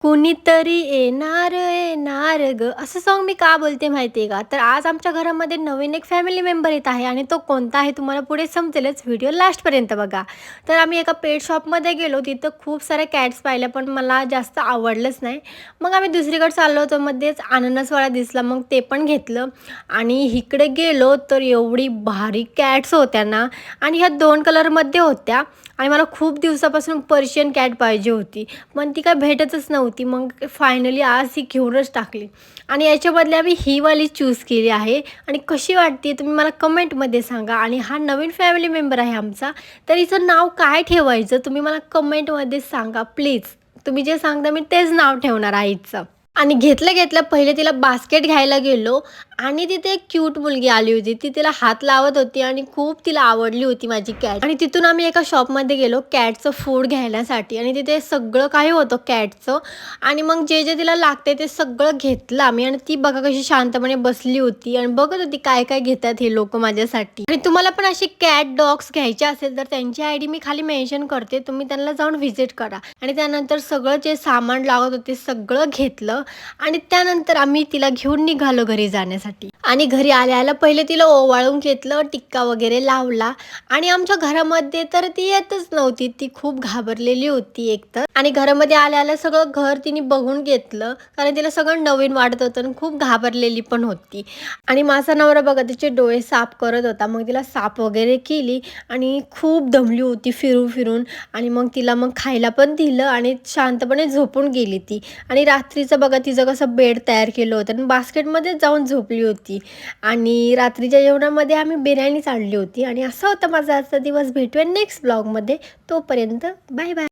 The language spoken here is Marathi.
कुणीतरी येणार येणार ग असं सॉन्ग मी का बोलते माहिती आहे का? तर आज आमच्या घरामध्ये नवीन एक फॅमिली मेंबर येत आहे आणि तो कोणता आहे तुम्हाला पुढे समजेलच. व्हिडिओ लास्टपर्यंत बघा. तर आम्ही एका पेट शॉपमध्ये गेलो. तिथं खूप साऱ्या कॅट्स पाहिल्या पण मला जास्त आवडलंच नाही. मग आम्ही दुसरीकडे चाललो होतो. मध्येच अननसवाला दिसला. मग ते पण घेतलं आणि इकडे गेलो तर एवढी भारी कॅट्स होत्या ना आणि ह्या 2 कलरमध्ये होत्या आणि मला खूप दिवसापासून पर्शियन कॅट पाहिजे होती. पण ती काय भेटतच नव्हती. मग फायनली आज ही घेऊनच टाकली आणि याच्या बदले आम्ही ही वाली चूज केली आहे आणि कशी वाटते तुम्ही मला कमेंटमध्ये सांगा. आणि हा नवीन फॅमिली मेंबर आहे आमचा, तर हिचं नाव काय ठेवायचं तुम्ही मला कमेंटमध्ये सांगा प्लीज. तुम्ही जे सांगता मी तेच नाव ठेवणार आहे हिचं. आणि घेतलं पहिले तिला बास्केट घ्यायला गेलो आणि तिथे एक क्यूट मुलगी आली होती. ती तिला हात लावत होती आणि खूप तिला आवडली होती माझी कॅट. आणि तिथून आम्ही एका शॉपमध्ये गेलो कॅटचं फूड घेण्यासाठी आणि तिथे सगळं काही होतं कॅटचं. आणि मग जे तिला लागते ते सगळं घेतलं आम्ही आणि ती बघा कशी शांतपणे बसली होती आणि बघत होती काय काय घेतात हे लोक माझ्यासाठी. आणि तुम्हाला पण अशी कॅट डॉग्स घ्यायचे असेल तर त्यांची आयडी मी खाली मेन्शन करते, तुम्ही त्यांना जाऊन व्हिजिट करा. आणि त्यानंतर सगळं जे सामान लागत होते सगळं घेतलं आणि त्यानंतर आम्ही तिला घेऊन निघालो घरी जाण्यासाठी. आणि घरी आल्या पहिले तिला ओवाळून घेतलं, टिक्का वगैरे लावला आणि आमच्या घरामध्ये तर ती येतच नव्हती. ती खूप घाबरलेली होती एकतर. आणि घरामध्ये आल्या सगळं घर तिने बघून घेतलं कारण तिला सगळं नवीन वाटत होतं आणि खूप घाबरलेली पण होती. आणि माझा नवरा बघा तिचे डोळे साफ करत होता. मग तिला साफ वगैरे केली आणि खूप दमली होती फिरून फिरून. आणि मग तिला खायला पण दिलं आणि शांतपणे झोपून गेली ती. आणि रात्रीचं बघा तिचं कसं बेड तयार केलं होतं आणि बास्केटमध्ये जाऊन झोपली होती. आणि रात्रीच्या जेवणामध्ये आम्ही बिर्याणी चालली होती. आणि असा होता माझा आजचा दिवस. भेटूया नेक्स्ट ब्लॉगमध्ये. तोपर्यंत बाय बाय.